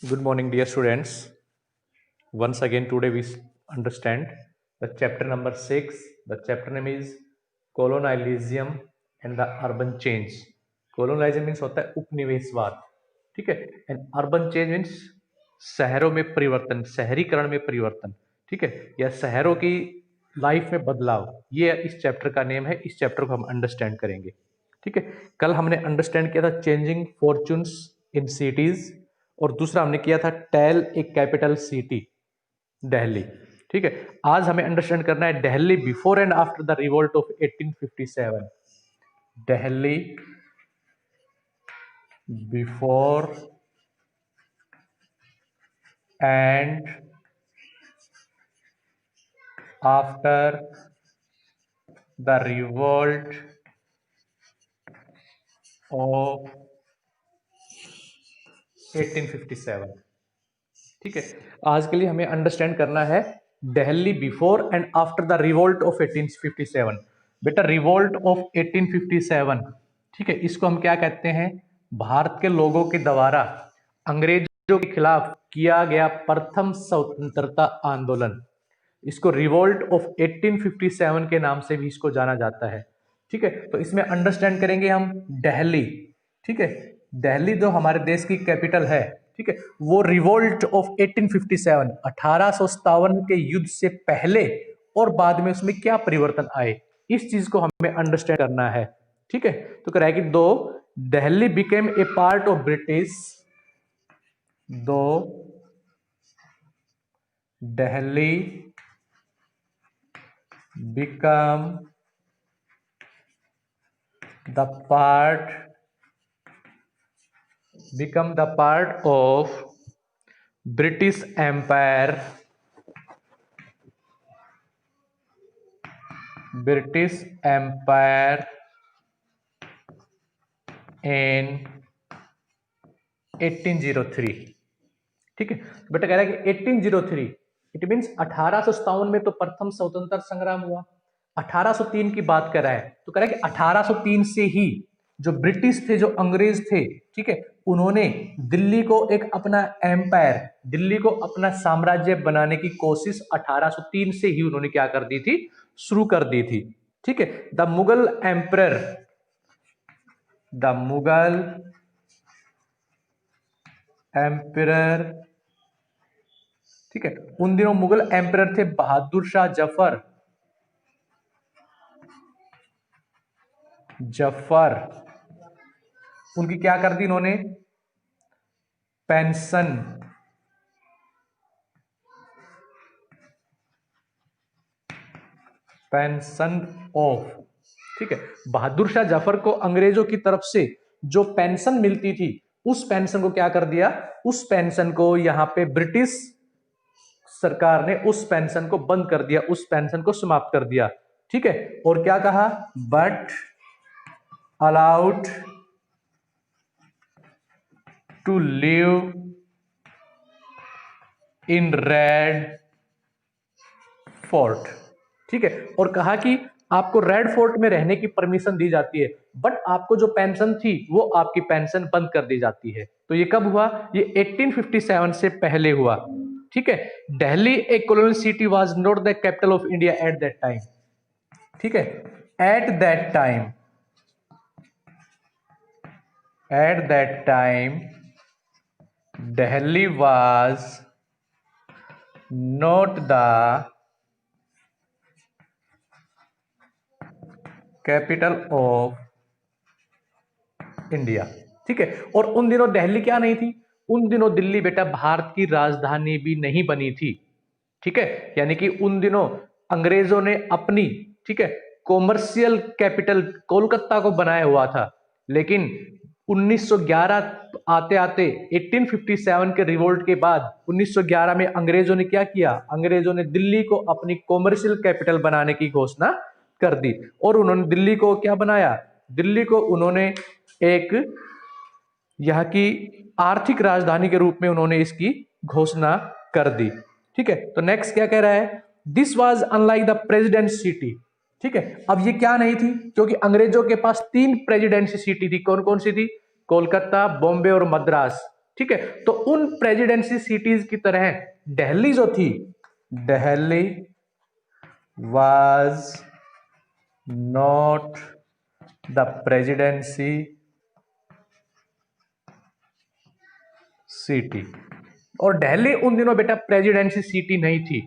Good morning, dear students. Once again, today we understand the chapter number 6. The chapter name is Colonialism and the Urban Change. Colonialism means होता है उपनिवेशवाद, ठीक है, and urban change means शहरों में परिवर्तन, शहरीकरण में परिवर्तन, ठीक है, या शहरों की लाइफ में बदलाव। ये इस चैप्टर का नेम है। इस चैप्टर को हम अंडरस्टैंड करेंगे, ठीक है। कल हमने अंडरस्टैंड किया था चेंजिंग फॉर्चून्स इन सिटीज, और दूसरा हमने किया था tell a capital city, Delhi, ठीक है। आज हमें अंडरस्टैंड करना है Delhi before and after the revolt of 1857। Delhi before and after the revolt of 1857, ठीक है। आज के लिए हमें अंडरस्टैंड करना है Delhi before and after the revolt of 1857। बेटा रिवोल्ट ऑफ 1857, ठीक है, इसको हम क्या कहते हैं? भारत के लोगों के द्वारा अंग्रेजों के खिलाफ किया गया प्रथम स्वतंत्रता आंदोलन, इसको रिवोल्ट ऑफ 1857 के नाम से भी इसको जाना जाता है, ठीक है। तो इसमें अंडरस्टैंड करेंगे हम दिल्ली, ठीक है। दिल्ली जो हमारे देश की कैपिटल है, ठीक है, वो रिवोल्ट ऑफ 1857 1857 के युद्ध से पहले और बाद में उसमें क्या परिवर्तन आए, इस चीज को हमें अंडरस्टैंड करना है, ठीक है। तो कह रहा है कि दो Delhi became a part of British, दो Delhi become the part of British Empire, in 1803, ठीक है। बेटा कह रहा है कि 1803 इट मीन्स 1857 में तो प्रथम स्वतंत्रता संग्राम हुआ, 1803 की बात कर रहा है, तो कह रहा है कि 1803 से ही जो ब्रिटिश थे, जो अंग्रेज थे, ठीक है, उन्होंने दिल्ली को एक अपना एम्पायर, दिल्ली को अपना साम्राज्य बनाने की कोशिश 1803 से ही उन्होंने क्या कर दी थी? शुरू कर दी थी, ठीक है। द मुगल एम्परर, ठीक है, उन दिनों मुगल एम्परर थे बहादुर शाह जफर। उनकी क्या कर दी इन्होंने? पेंशन ऑफ, ठीक है। बहादुर शाह जफर को अंग्रेजों की तरफ से जो पेंशन मिलती थी, उस पेंशन को क्या कर दिया? उस पेंशन को यहां पे ब्रिटिश सरकार ने उस पेंशन को बंद कर दिया, उस पेंशन को समाप्त कर दिया, ठीक है। और क्या कहा? But allowed to live in Red Fort, ठीक है। और कहा कि आपको रेड फोर्ट में रहने की परमिशन दी जाती है, बट आपको जो पेंशन थी वो आपकी पेंशन बंद कर दी जाती है। तो ये कब हुआ? ये 1857 से पहले हुआ, ठीक है। Delhi a colonial city was not the capital of India at that time, ठीक है। At that time Delhi was not the capital of India, ठीक है। और उन दिनों दिल्ली क्या नहीं थी? उन दिनों दिल्ली बेटा भारत की राजधानी भी नहीं बनी थी, ठीक है। यानी कि उन दिनों अंग्रेजों ने अपनी, ठीक है, कॉमर्शियल कैपिटल कोलकाता को बनाया हुआ था, लेकिन 1911 आते आते 1857 के रिवोल्ट के बाद 1911 में अंग्रेजों ने क्या किया? अंग्रेजों ने दिल्ली को अपनी कॉमर्शियल कैपिटल बनाने की घोषणा कर दी, और उन्होंने दिल्ली को क्या बनाया? दिल्ली को उन्होंने एक यहाँ की आर्थिक राजधानी के रूप में उन्होंने इसकी घोषणा कर दी, ठीक है। तो नेक्स्ट क्या कह रहा है? This was unlike the president city, ठीक है। अब ये क्या नहीं थी? क्योंकि अंग्रेजों के पास 3 प्रेसिडेंसी सिटी थी। कौन कौन सी थी? कोलकाता, बॉम्बे और मद्रास, ठीक है, तो उन प्रेसिडेंसी सिटीज की तरह दिल्ली जो थी, Delhi was not the presidency city, और दिल्ली उन दिनों बेटा प्रेसिडेंसी सिटी नहीं थी।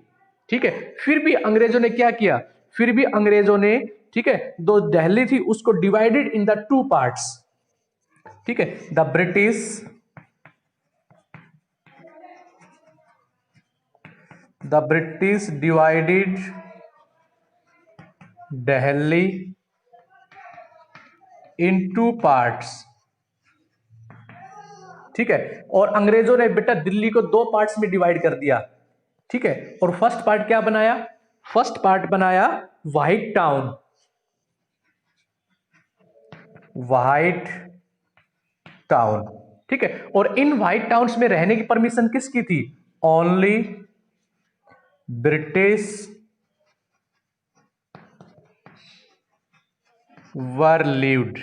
ठीक है, फिर भी अंग्रेजों ने क्या किया, फिर भी अंग्रेजों ने, ठीक है, जो दिल्ली थी उसको divided in the two parts. ठीक है, the British divided Delhi in two parts. ठीक है, और अंग्रेजों ने बेटा दिल्ली को दो पार्ट्स में डिवाइड कर दिया। ठीक है, और फर्स्ट पार्ट क्या बनाया, फर्स्ट पार्ट बनाया व्हाइट टाउन, व्हाइट टाउन। ठीक है, और इन व्हाइट टाउन्स में रहने की परमिशन किसकी थी, ओनली ब्रिटिश वर लिव्ड,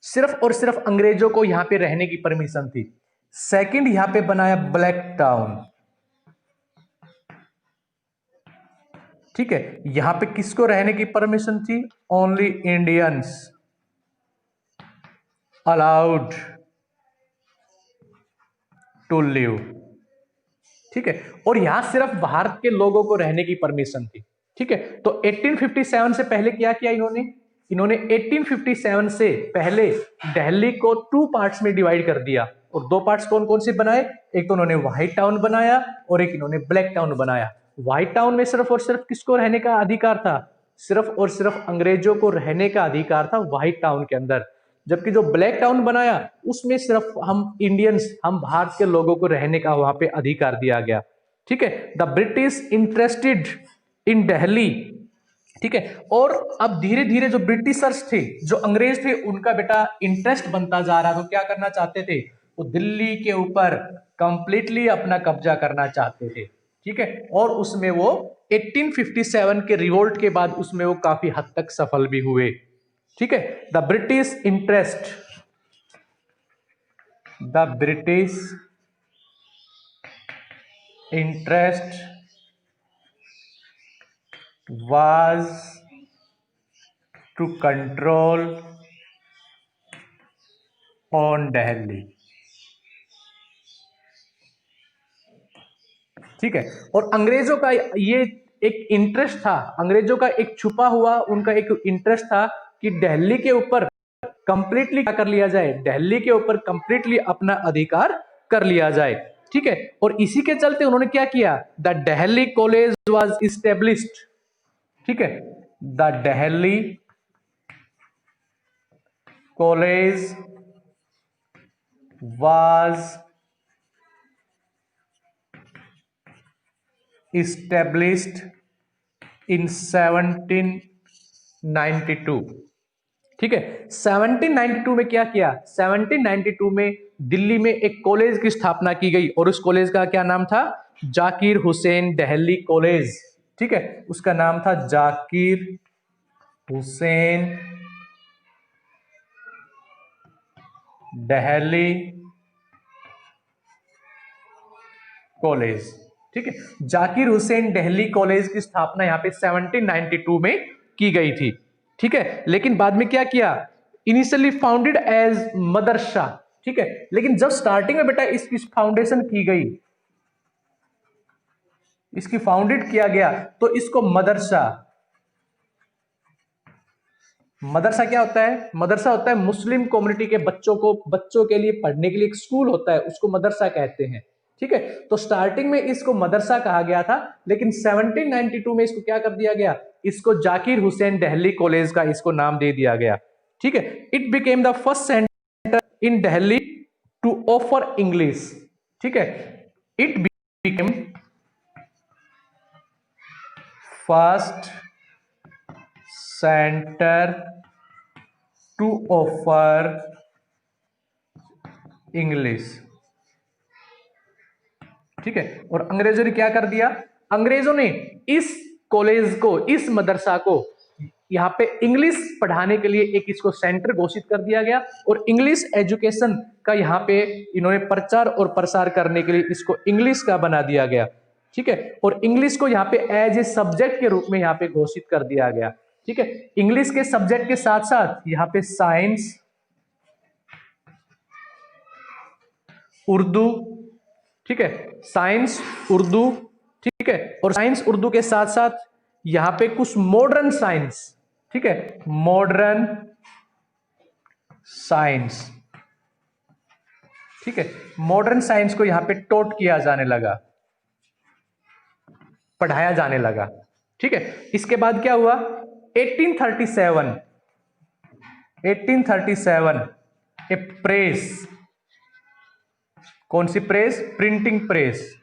सिर्फ और सिर्फ अंग्रेजों को यहां पे रहने की परमिशन थी। सेकंड यहां पे बनाया ब्लैक टाउन। ठीक है, यहां पे किसको रहने की परमिशन थी, only Indians allowed to live. ठीक है, और यहां सिर्फ भारत के लोगों को रहने की परमिशन थी। ठीक है, तो 1857 से पहले क्या किया इन्होंने, इन्होंने 1857 से पहले दिल्ली को टू पार्ट्स में डिवाइड कर दिया, और दो पार्ट्स कौन कौन से बनाए, एक तो उन्होंने व्हाइट टाउन बनाया और एक इन्होंने ब्लैक टाउन बनाया। व्हाइट टाउन में सिर्फ और सिर्फ किसको रहने का अधिकार था, सिर्फ और सिर्फ अंग्रेजों को रहने का अधिकार था व्हाइट टाउन के अंदर, जबकि जो ब्लैक टाउन बनाया उसमें सिर्फ हम इंडियंस, हम भारत के लोगों को रहने का वहां पे अधिकार दिया गया। ठीक है, the British interested in Delhi. ठीक है, और अब धीरे धीरे जो ब्रिटिशर्स थे, जो अंग्रेज थे, उनका बेटा इंटरेस्ट बनता जा रहा, तो क्या करना चाहते थे, वो दिल्ली के ऊपर कंप्लीटली अपना कब्जा करना चाहते थे। ठीक है, और उसमें वो 1857 के रिवोल्ट के बाद उसमें वो काफी हद तक सफल भी हुए। ठीक है, the British interest was to control on Delhi। ठीक है, और अंग्रेजों का ये एक इंटरेस्ट था, अंग्रेजों का एक छुपा हुआ उनका एक इंटरेस्ट था कि दिल्ली के ऊपर कंप्लीटली क्या कर लिया जाए, दिल्ली के ऊपर कंप्लीटली अपना अधिकार कर लिया जाए। ठीक है, और इसी के चलते उन्होंने क्या किया, the Delhi college was established. ठीक है, the Delhi college was established in 1792। ठीक है, 1792 में क्या किया, 1792 में दिल्ली में एक कॉलेज की स्थापना की गई, और उस कॉलेज का क्या नाम था, जाकिर हुसैन दिल्ली कॉलेज। ठीक है, उसका नाम था जाकिर हुसैन दिल्ली कॉलेज। ठीक है, जाकिर हुसैन दिल्ली कॉलेज की स्थापना यहां पे 1792 में की गई थी। ठीक है, लेकिन बाद में क्या किया, इनिशियली फाउंडेड एज मदरसा। ठीक है, लेकिन जब स्टार्टिंग में बेटा इसकी फाउंडेशन की गई, इसकी फाउंडेड किया गया, तो इसको मदरसा, मदरसा क्या होता है, मदरसा होता है मुस्लिम कम्युनिटी के बच्चों को, बच्चों के लिए पढ़ने के लिए एक स्कूल होता है, उसको मदरसा कहते हैं। ठीक है, तो स्टार्टिंग में इसको मदरसा कहा गया था, लेकिन 1792 में इसको क्या कर दिया गया, इसको जाकिर हुसैन दिल्ली कॉलेज का इसको नाम दे दिया गया। ठीक है, it became the first centre in Delhi to offer English. ठीक है, it became first centre to offer English. ठीक है, और अंग्रेजों ने क्या कर दिया, अंग्रेजों ने इस कॉलेज को, इस मदरसा को यहाँ पे इंग्लिश पढ़ाने के लिए एक इसको सेंटर घोषित कर दिया गया और इंग्लिश एजुकेशन का यहाँ पे इन्होंने प्रचार और प्रसार करने के लिए इसको इंग्लिश का बना दिया गया। ठीक है, और इंग्लिश को यहाँ पे एज ए सब्जेक्ट के रूप में यहाँ पे घोषित कर दिया गया। ठीक है, इंग्लिश के सब्जेक्ट के साथ साथ यहाँ पे साइंस, उर्दू, ठीक है, साइंस उर्दू, ठीक है, और साइंस उर्दू के साथ साथ यहां पे कुछ मॉडर्न साइंस, ठीक है, मॉडर्न साइंस, ठीक है, मॉडर्न साइंस को यहां पे टॉट किया जाने लगा, पढ़ाया जाने लगा। ठीक है, इसके बाद क्या हुआ, 1837 ए प्रेस, कौन सी press, printing press,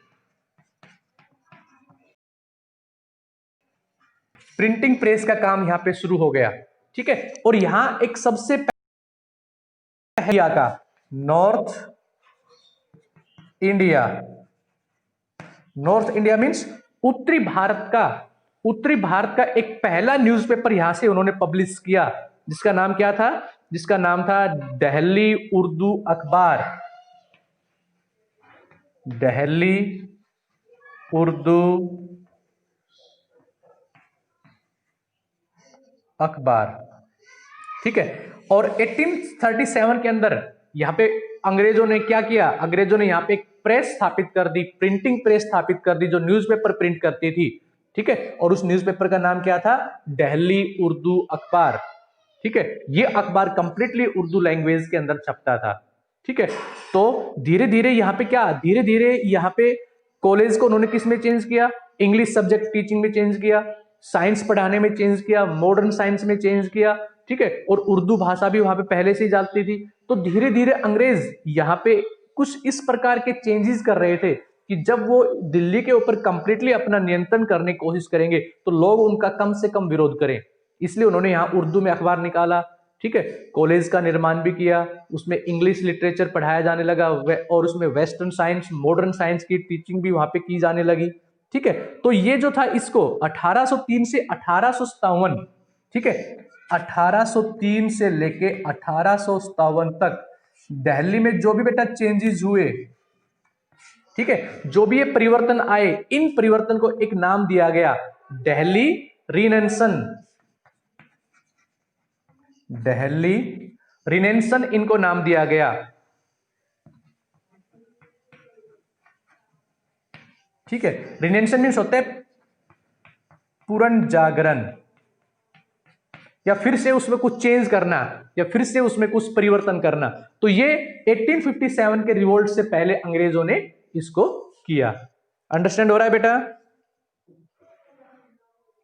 printing press का काम यहां पे शुरू हो गया। ठीक है, और यहां एक सबसे पहले का नॉर्थ इंडिया मींस उत्तरी भारत का एक पहला न्यूज़पेपर यहां से उन्होंने पब्लिश किया, जिसका नाम क्या था, जिसका नाम था दिल्ली उर्दू अखबार, दिल्ली उर्दू अखबार। ठीक है, और 1837 के अंदर यहां पे अंग्रेजों ने क्या किया, अंग्रेजों ने यहां पे एक प्रेस स्थापित कर दी, प्रिंटिंग प्रेस स्थापित कर दी, जो न्यूज़पेपर प्रिंट करती थी। ठीक है, और उस न्यूज़पेपर का नाम क्या था, दिल्ली उर्दू अखबार। ठीक है, ये अखबार कंप्लीटली उर्दू लैंग्वेज के अंदर छपता था। ठीक है, तो धीरे धीरे यहाँ पे क्या, धीरे धीरे यहाँ पे कॉलेज को उन्होंने किस में चेंज किया, इंग्लिश सब्जेक्ट टीचिंग में चेंज किया, साइंस पढ़ाने में चेंज किया, मॉडर्न साइंस में चेंज किया। ठीक है, और उर्दू भाषा भी वहां पे पहले से ही जानती थी। तो धीरे धीरे अंग्रेज यहाँ पे कुछ इस प्रकार के चेंजेस कर रहे थे कि जब वो दिल्ली के ऊपर कंप्लीटली अपना नियंत्रण करने की कोशिश करेंगे तो लोग उनका कम से कम विरोध करें, इसलिए उन्होंने यहाँ उर्दू में अखबार निकाला। ठीक है, कॉलेज का निर्माण भी किया, उसमें इंग्लिश लिटरेचर पढ़ाया जाने लगा और उसमें वेस्टर्न साइंस, मॉडर्न साइंस की टीचिंग भी वहां पे की जाने लगी। ठीक है, तो ये जो था इसको 1803 से 1857, ठीक है, 1803 से लेके 1857 तक दिल्ली में जो भी बेटा चेंजेस हुए, ठीक है, जो भी ये परिवर्तन आए, इन परिवर्तन को एक नाम दिया गया दिल्ली रिनेंसन, दिल्ली रिनेंसन इनको नाम दिया गया। ठीक है, रिनेंसन मीन्स होता है पुनर्जागरण, या फिर से उसमें कुछ चेंज करना, या फिर से उसमें कुछ परिवर्तन करना। तो ये 1857 के रिवोल्ट से पहले अंग्रेजों ने इसको किया। अंडरस्टैंड हो रहा है बेटा,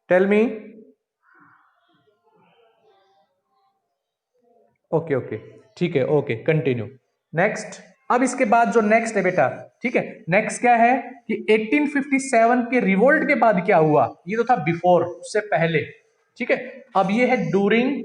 टेल मी। ओके ओके, ठीक है, ओके, कंटिन्यू। नेक्स्ट, अब इसके बाद जो नेक्स्ट है बेटा, ठीक है, नेक्स्ट क्या है कि 1857 के रिवोल्ट के बाद क्या हुआ, ये तो था बिफोर, उससे पहले। ठीक है, अब ये है डूरिंग